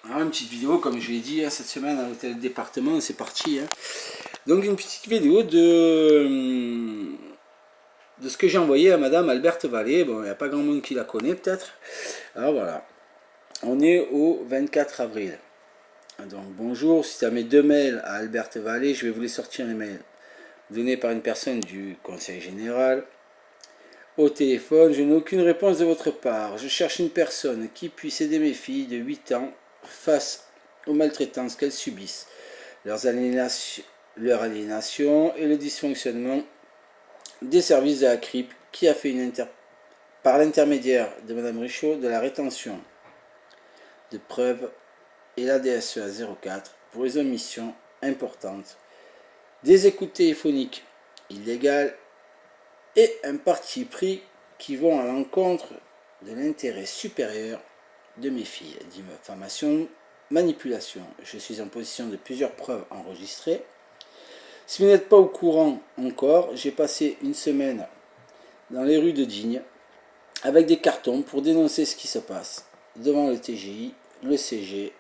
Alors, une petite vidéo, comme je l'ai dit, cette semaine à l'hôtel département, c'est parti. Donc une petite vidéo de ce que j'ai envoyé à Madame Alberte Vallée. Bon, il n'y a pas grand monde qui la connaît peut-être. Alors voilà, on est au 24 avril. Donc bonjour, suite à mes deux mails à Alberte Vallée, je vais vous les sortir les mails donnés par une personne du Conseil Général. Au téléphone, je n'ai aucune réponse de votre part. Je cherche une personne qui puisse aider mes filles de 8 ans face aux maltraitances qu'elles subissent, leur aliénation et le dysfonctionnement des services de la CRIP qui a fait par l'intermédiaire de Mme Richaud de la rétention de preuves et la DSEA 04 pour les omissions importantes, des écoutes téléphoniques illégales et un parti pris qui vont à l'encontre de l'intérêt supérieur de mes filles. Diffamation, manipulation. Je suis en possession de plusieurs preuves enregistrées. Si vous n'êtes pas au courant encore, j'ai passé une semaine dans les rues de Digne avec des cartons pour dénoncer ce qui se passe devant le TGI, le CG,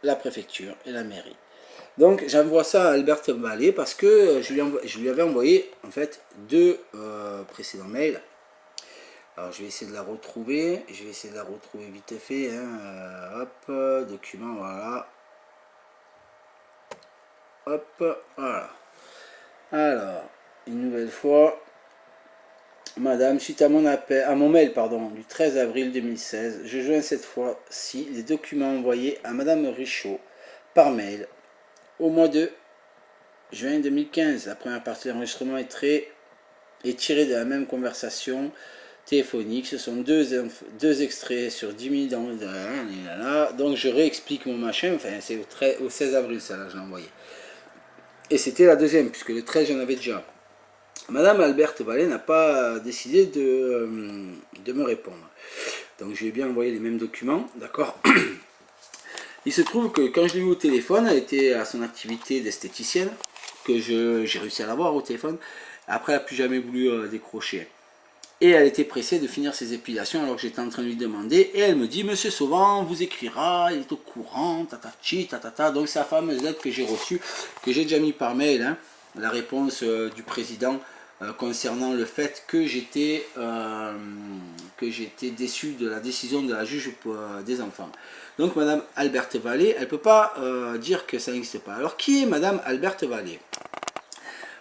la préfecture et la mairie. Donc j'envoie ça à Alberte Vallée parce que je lui avais envoyé en fait deux précédents mails. Alors je vais essayer de la retrouver. Je vais essayer de la retrouver vite fait. Hop, document, voilà. Hop, voilà. Alors, une nouvelle fois. Madame, suite à mon mail du 13 avril 2016, je joins cette fois-ci les documents envoyés à Madame Richaud par mail au mois de juin 2015. La première partie de l'enregistrement est tirée de la même conversation téléphonique. Ce sont deux extraits sur 10 minutes. Donc je réexplique mon machin. Enfin, c'est au 16 avril, ça là, je l'ai envoyé. Et c'était la deuxième, puisque le 13, j'en avais déjà. Madame Alberte Vallée n'a pas décidé de me répondre. Donc je lui ai bien envoyé les mêmes documents, d'accord. Il se trouve que quand je l'ai eu au téléphone, elle était à son activité d'esthéticienne, que j'ai réussi à l'avoir au téléphone. Après, elle n'a plus jamais voulu décrocher. Et elle était pressée de finir ses épilations alors que j'étais en train de lui demander. Et elle me dit, Monsieur Sauvant vous écrira, il est au courant, tatati, tatata. Donc c'est la fameuse lettre que j'ai reçue, que j'ai déjà mis par mail, la réponse du président concernant le fait que j'étais déçu de la décision de la juge des enfants. Donc Madame Alberte Vallée, elle ne peut pas dire que ça n'existe pas. Alors qui est Madame Alberte Vallée?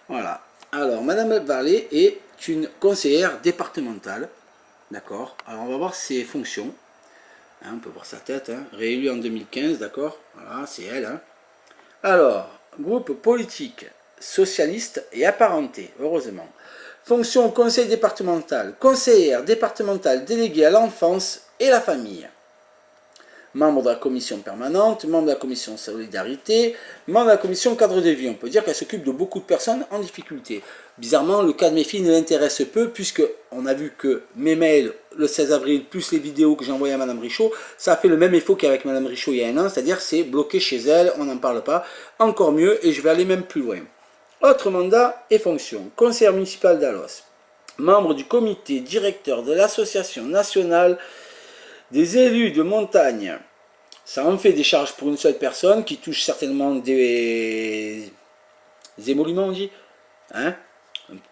Voilà. Alors Madame Vallée est une conseillère départementale, d'accord. Alors on va voir ses fonctions, on peut voir sa tête, réélue en 2015, d'accord, voilà, c'est elle. Alors, groupe politique, socialiste et apparenté, heureusement. Fonction conseil départemental, conseillère départementale déléguée à l'enfance et la famille. Membre de la commission permanente, membre de la commission solidarité, membre de la commission cadre de vie. On peut dire qu'elle s'occupe de beaucoup de personnes en difficulté. Bizarrement, le cas de mes filles ne l'intéresse peu, puisqu'on a vu que mes mails, le 16 avril, plus les vidéos que j'ai envoyées à Madame Richaud, ça a fait le même effet qu'avec Madame Richaud il y a un an, c'est-à-dire c'est bloqué chez elle, on n'en parle pas. Encore mieux, et je vais aller même plus loin. Autre mandat et fonction, conseiller municipal d'Alos, membre du comité directeur de l'association nationale des élus de montagne. Ça en fait des charges pour une seule personne qui touche certainement des émoluments, on dit, un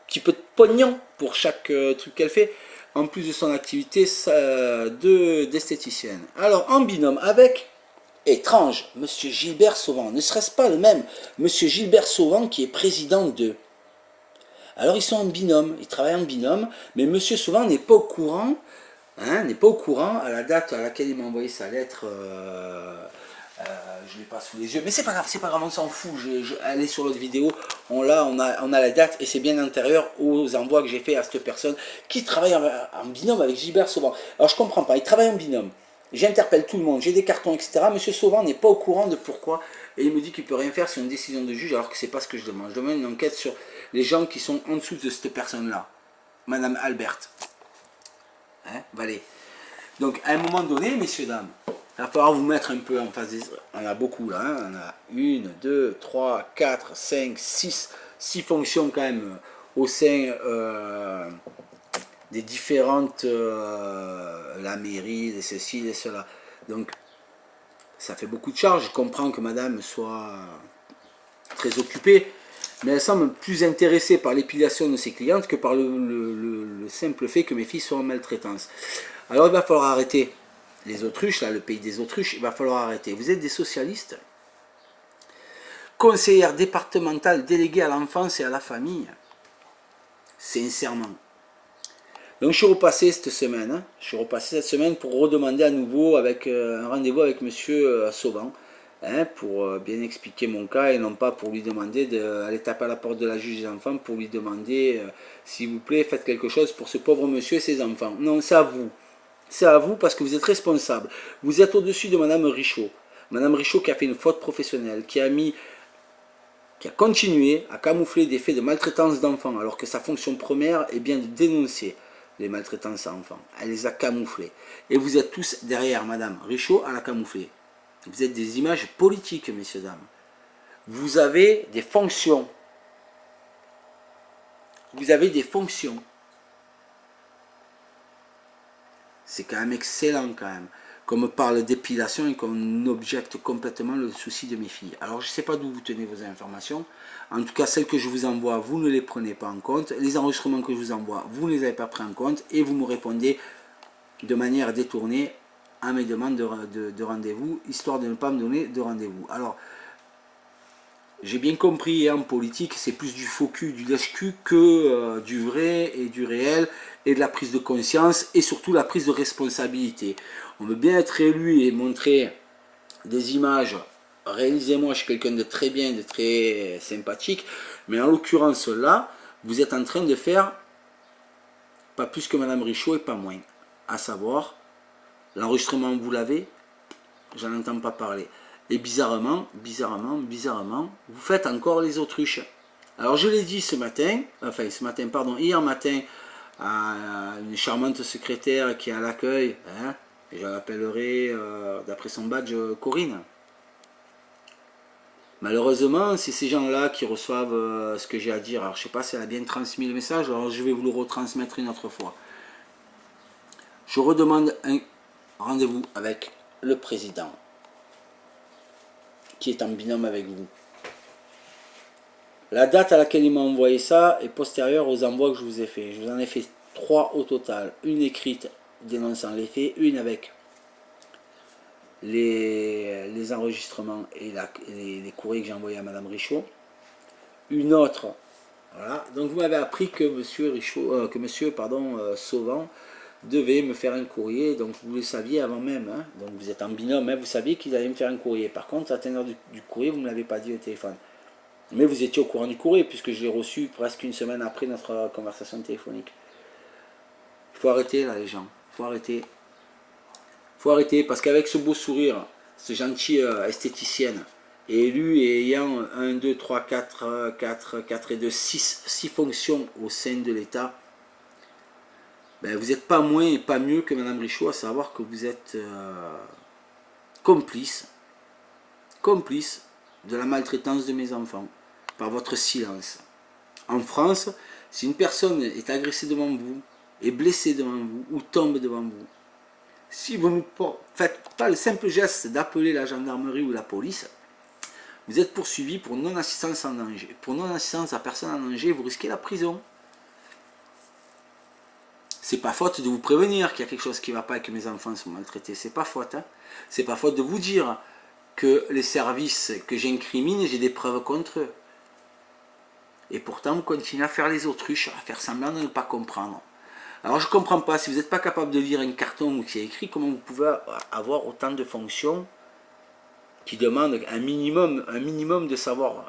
petit peu de pognon pour chaque truc qu'elle fait, en plus de son activité d'esthéticienne. Alors en binôme avec, étrange, Monsieur Gilbert Sauvant, ne serait-ce pas le même Monsieur Gilbert Sauvant qui est président de... Alors ils sont en binôme, ils travaillent en binôme, mais Monsieur Sauvant n'est pas au courant, n'est pas au courant à la date à laquelle il m'a envoyé sa lettre. Je ne l'ai pas sous les yeux, mais c'est pas grave, on s'en fout. Elle est sur l'autre vidéo, on a la date et c'est bien antérieur aux envois que j'ai fait à cette personne qui travaille en binôme avec Gilbert Sauvant. Alors je comprends pas, il travaille en binôme. J'interpelle tout le monde, j'ai des cartons, etc. Monsieur Sauvant n'est pas au courant de pourquoi, et il me dit qu'il ne peut rien faire sur une décision de juge alors que c'est pas ce que je demande. Je demande une enquête sur les gens qui sont en dessous de cette personne-là, Madame Alberte. Vallée. Donc à un moment donné, messieurs, dames, il va falloir vous mettre un peu en face des... On a beaucoup là, on a 1, 2, 3, 4, 5, 6 fonctions quand même au sein des différentes... la mairie, les ceci, les cela. Donc ça fait beaucoup de charges. Je comprends que madame soit très occupée, mais elle semble plus intéressée par l'épilation de ses clientes que par le simple fait que mes filles soient en maltraitance. Alors il va falloir arrêter les autruches, là, le pays des autruches, il va falloir arrêter. Vous êtes des socialistes, conseillère départementale déléguée à l'enfance et à la famille, sincèrement. Donc je suis repassé cette semaine, pour redemander à nouveau avec un rendez-vous avec monsieur Sauvant, hein, pour bien expliquer mon cas et non pas pour lui demander d'aller taper à la porte de la juge des enfants pour lui demander s'il vous plaît faites quelque chose pour ce pauvre monsieur et ses enfants. Non, c'est à vous. C'est à vous parce que vous êtes responsable. Vous êtes au-dessus de madame Richaud. Madame Richaud qui a fait une faute professionnelle, qui a continué à camoufler des faits de maltraitance d'enfants alors que sa fonction première est bien de dénoncer les maltraitances à enfants. Elle les a camouflées. Et vous êtes tous derrière madame Richaud à la camoufler. Vous êtes des images politiques, messieurs, dames. Vous avez des fonctions. Vous avez des fonctions. C'est quand même excellent, quand même. Qu'on me parle d'épilation et qu'on objecte complètement le souci de mes filles. Alors, je ne sais pas d'où vous tenez vos informations. En tout cas, celles que je vous envoie, vous ne les prenez pas en compte. Les enregistrements que je vous envoie, vous ne les avez pas pris en compte. Et vous me répondez de manière détournée à mes demandes de rendez-vous, histoire de ne pas me donner de rendez-vous. Alors, j'ai bien compris, en politique, c'est plus du faux cul, du lèche-cul que du vrai et du réel, et de la prise de conscience, et surtout la prise de responsabilité. On veut bien être élu et montrer des images. Réalisez-moi, je suis quelqu'un de très bien, de très sympathique, mais en l'occurrence là, vous êtes en train de faire pas plus que madame Richaud et pas moins. À savoir, l'enregistrement, vous l'avez, j'en entends pas parler. Et bizarrement, vous faites encore les autruches. Alors je l'ai dit hier matin, à une charmante secrétaire qui est à l'accueil, hein, et je l'appellerai d'après son badge Corinne. Malheureusement, c'est ces gens-là qui reçoivent ce que j'ai à dire. Alors je ne sais pas si elle a bien transmis le message, alors je vais vous le retransmettre une autre fois. Je redemande un rendez-vous avec le président, qui est en binôme avec vous. La date à laquelle il m'a envoyé ça est postérieure aux envois que je vous ai fait. Je vous en ai fait 3 au total. Une écrite dénonçant les faits, une avec les enregistrements et les courriers que j'ai envoyés à madame Richaud. Une autre, voilà. Donc vous m'avez appris que monsieur Sauvant devait me faire un courrier, donc vous le saviez avant même, hein. Donc vous êtes en binôme, hein. Vous saviez qu'il allait me faire un courrier. Par contre, la teneur du courrier, vous ne me l'avez pas dit au téléphone. Mais vous étiez au courant du courrier, puisque je l'ai reçu presque une semaine après notre conversation téléphonique. Il faut arrêter là les gens, il faut arrêter. Il faut arrêter, parce qu'avec ce beau sourire, cette gentille esthéticienne, élue et ayant 1, 2, 3, 4 et 2, 6 fonctions au sein de l'État, ben, vous n'êtes pas moins et pas mieux que madame Richaud, à savoir que vous êtes complice de la maltraitance de mes enfants, par votre silence. En France, si une personne est agressée devant vous, est blessée devant vous, ou tombe devant vous, si vous ne faites pas le simple geste d'appeler la gendarmerie ou la police, vous êtes poursuivi pour non-assistance en danger. Pour non-assistance à personne en danger, vous risquez la prison. C'est pas faute de vous prévenir qu'il y a quelque chose qui ne va pas et que mes enfants sont maltraités. C'est pas faute. Hein. C'est pas faute de vous dire que les services que j'incrimine, j'ai des preuves contre eux. Et pourtant, vous continuez à faire les autruches, à faire semblant de ne pas comprendre. Alors je ne comprends pas, si vous n'êtes pas capable de lire un carton où il y a écrit, comment vous pouvez avoir autant de fonctions qui demandent un minimum de savoir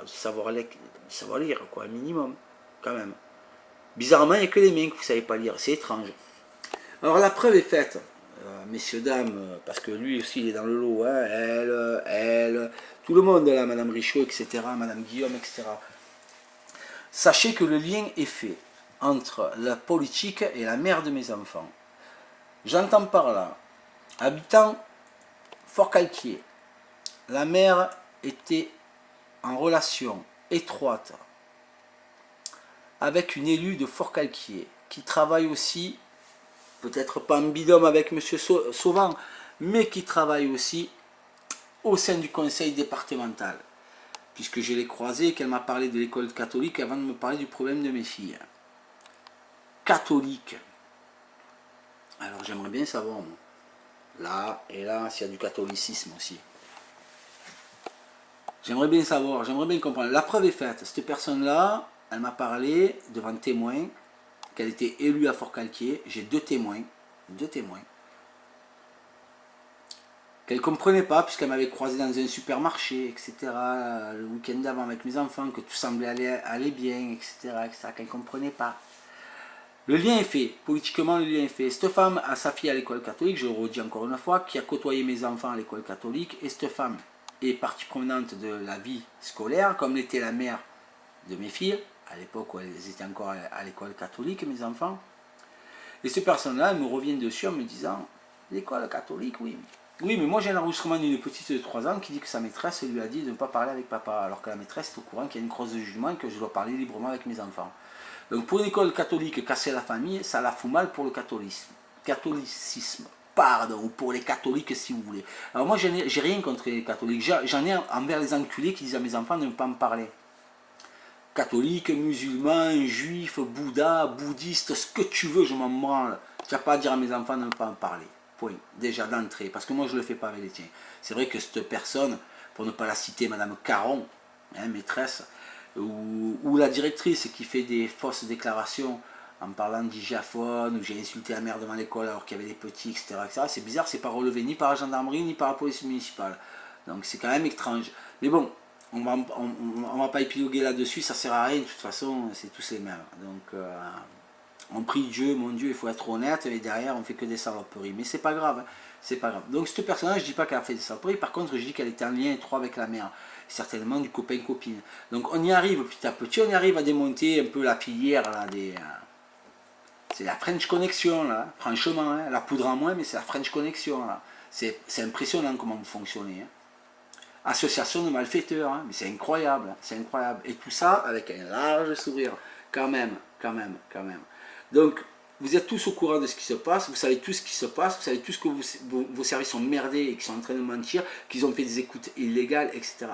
lire, quoi, un minimum, quand même. Bizarrement, il n'y a que les mains que vous ne savez pas lire, c'est étrange. Alors la preuve est faite, messieurs, dames, parce que lui aussi il est dans le lot, hein, elle, tout le monde là, madame Richaud, etc., madame Guillaume, etc. Sachez que le lien est fait entre la politique et la mère de mes enfants. J'entends par là, habitant Fort-Calquier, la mère était en relation étroite avec une élue de Fort-Calquier qui travaille aussi, peut-être pas en binôme avec M. Sauvant, mais qui travaille aussi au sein du conseil départemental, puisque je l'ai croisée et qu'elle m'a parlé de l'école catholique avant de me parler du problème de mes filles. Catholique. Alors j'aimerais bien savoir, moi. Là et là, s'il y a du catholicisme aussi. J'aimerais bien savoir, j'aimerais bien comprendre. La preuve est faite. Cette personne-là, elle m'a parlé devant témoins qu'elle était élue à Forcalquier. J'ai deux témoins. Qu'elle ne comprenait pas puisqu'elle m'avait croisé dans un supermarché, etc. Le week-end d'avant avec mes enfants, que tout semblait aller bien, etc. Qu'elle ne comprenait pas. Le lien est fait, politiquement le lien est fait. Cette femme a sa fille à l'école catholique, je le redis encore une fois, qui a côtoyé mes enfants à l'école catholique, et cette femme est partie prenante de la vie scolaire, comme l'était la mère de mes filles, à l'époque où elles étaient encore à l'école catholique, mes enfants. Et cette personne-là, elle me revient dessus en me disant, l'école catholique, oui. Oui, mais moi j'ai un enregistrement d'une petite de 3 ans qui dit que sa maîtresse lui a dit de ne pas parler avec papa, alors que la maîtresse est au courant qu'il y a une crosse de jugement et que je dois parler librement avec mes enfants. Donc pour une école catholique, casser la famille, ça la fout mal pour le catholicisme. Pardon, ou pour les catholiques si vous voulez. Alors moi j'ai rien contre les catholiques, j'en ai envers les enculés qui disent à mes enfants de ne pas me parler. Catholiques, musulmans, juifs, bouddha, bouddhistes, ce que tu veux, je m'en branle. Tu n'as pas à dire à mes enfants de ne pas en parler. Point. Déjà d'entrée, parce que moi je ne le fais pas avec les tiens. C'est vrai que cette personne, pour ne pas la citer, Madame Caron, hein, maîtresse, ou la directrice qui fait des fausses déclarations en parlant d'hygiaphone, où j'ai insulté la mère devant l'école alors qu'il y avait des petits, etc. C'est bizarre, c'est pas relevé ni par la gendarmerie ni par la police municipale. Donc c'est quand même étrange. Mais bon, on va pas épiloguer là-dessus, ça sert à rien, de toute façon, c'est tous les mêmes. Donc on prie Dieu, mon Dieu, il faut être honnête, et derrière on fait que des saloperies. Mais c'est pas grave, hein, c'est pas grave. Donc cette personne-là, je dis pas qu'elle a fait des saloperies, par contre je dis qu'elle était en lien étroit avec la mère. Certainement du copain-copine. Donc on y arrive petit à petit, on y arrive à démonter un peu la filière là, c'est la French Connection là, franchement, hein, la poudre en moins, mais c'est la French Connection là. C'est impressionnant comment vous fonctionnez. Hein. Association de malfaiteurs, hein, mais c'est incroyable, hein, c'est incroyable. Et tout ça avec un large sourire, quand même. Donc vous êtes tous au courant de ce qui se passe, vous savez tout ce qui se passe, vous savez tous que vos services sont merdés et qu'ils sont en train de mentir, qu'ils ont fait des écoutes illégales, etc.,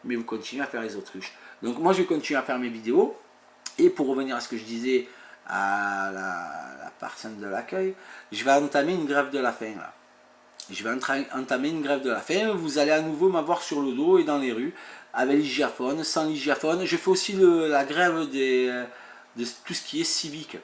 mais vous continuez à faire les autruches. Donc moi je vais continuer à faire mes vidéos, et pour revenir à ce que je disais à la personne de l'accueil, je vais entamer une grève de la faim là. Je vais entamer une grève de la faim, vous allez à nouveau m'avoir sur le dos et dans les rues, avec l'hygiaphone, sans l'hygiaphone. Je fais aussi la grève de tout ce qui est civique.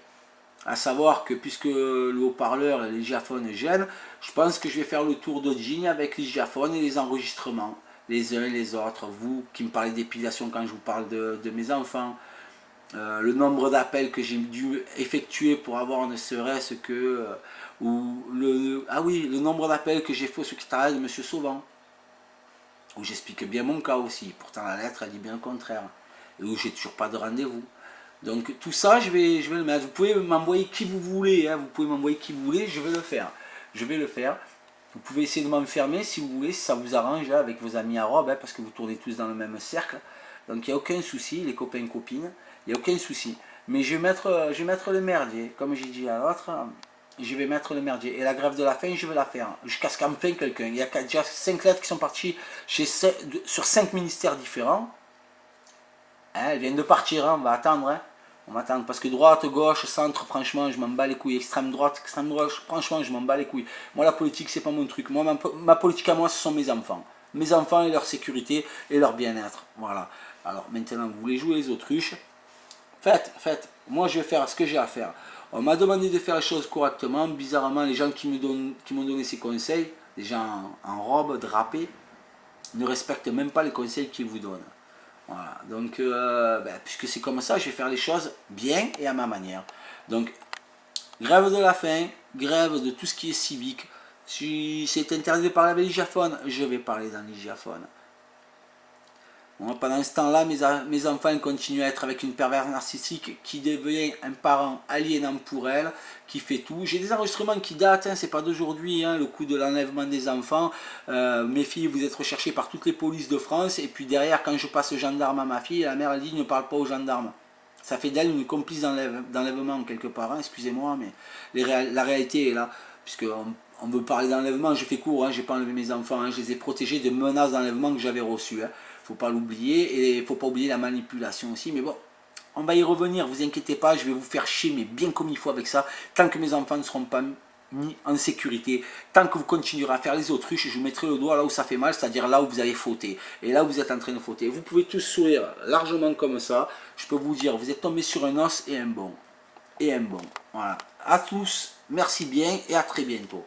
À savoir que puisque le haut-parleur et l'hygiaphone gênent, je pense que je vais faire le tour de Digne avec l'hygiaphone et les enregistrements, les uns et les autres. Vous qui me parlez d'épilation quand je vous parle de mes enfants, le nombre d'appels que j'ai dû effectuer pour avoir ne serait-ce que... le nombre d'appels que j'ai fait au secrétariat de M. Sauvant, où j'explique bien mon cas aussi, pourtant la lettre elle dit bien le contraire, et où j'ai toujours pas de rendez-vous. Donc tout ça, je vais le mettre. Vous pouvez m'envoyer qui vous voulez, hein. Vous pouvez m'envoyer qui vous voulez, je vais le faire. Vous pouvez essayer de m'enfermer si vous voulez, si ça vous arrange, hein, avec vos amis arabes, hein, parce que vous tournez tous dans le même cercle. Donc il n'y a aucun souci, les copains et copines, il n'y a aucun souci. Mais je vais mettre le merdier, comme j'ai dit à l'autre, je vais mettre le merdier. Et la grève de la faim, je vais la faire. Jusqu'à ce qu'enfin quelqu'un. Il y a déjà 5 lettres qui sont parties sur 5 ministères différents. Hein, elles viennent de partir, hein, on va attendre. Hein. On va attendre. Parce que droite, gauche, centre, franchement, je m'en bats les couilles. Extrême droite, extrême gauche, franchement, je m'en bats les couilles. Moi, la politique, c'est pas mon truc. Moi, ma politique à moi, ce sont mes enfants. Mes enfants et leur sécurité et leur bien-être. Voilà. Alors, maintenant, vous voulez jouer les autruches. Faites. Moi, je vais faire ce que j'ai à faire. On m'a demandé de faire les choses correctement. Bizarrement, les gens qui m'ont donné ces conseils, les gens en robe, drapés, ne respectent même pas les conseils qu'ils vous donnent. Voilà. Donc, puisque c'est comme ça, je vais faire les choses bien et à ma manière. Donc, grève de la faim, grève de tout ce qui est civique. Si c'est interdit de parler avec l'hygiaphone, je vais parler dans l'hygiaphone. Bon, pendant ce temps-là, mes enfants continuent à être avec une perverse narcissique qui devient un parent aliénant pour elle, qui fait tout. J'ai des enregistrements qui datent, hein, c'est pas d'aujourd'hui, hein, le coup de l'enlèvement des enfants. Mes filles, vous êtes recherchées par toutes les polices de France, et puis derrière, quand je passe gendarme à ma fille, la mère elle dit ne parle pas aux gendarmes. Ça fait d'elle une complice d'enlèvement quelque part, hein, excusez-moi, mais la réalité est là. Puisque on veut parler d'enlèvement, je fais court, hein, je n'ai pas enlevé mes enfants, hein, je les ai protégés de menaces d'enlèvement que j'avais reçues. Hein. Faut pas l'oublier, et il ne faut pas oublier la manipulation aussi, mais bon, on va y revenir, vous inquiétez pas, je vais vous faire chier, mais bien comme il faut avec ça, tant que mes enfants ne seront pas mis en sécurité, tant que vous continuerez à faire les autruches, je vous mettrai le doigt là où ça fait mal, c'est-à-dire là où vous avez fauté, et là où vous êtes en train de fauter. Vous pouvez tous sourire largement comme ça, je peux vous dire, vous êtes tombé sur un os et un bon. Voilà. À tous, merci bien et à très bientôt.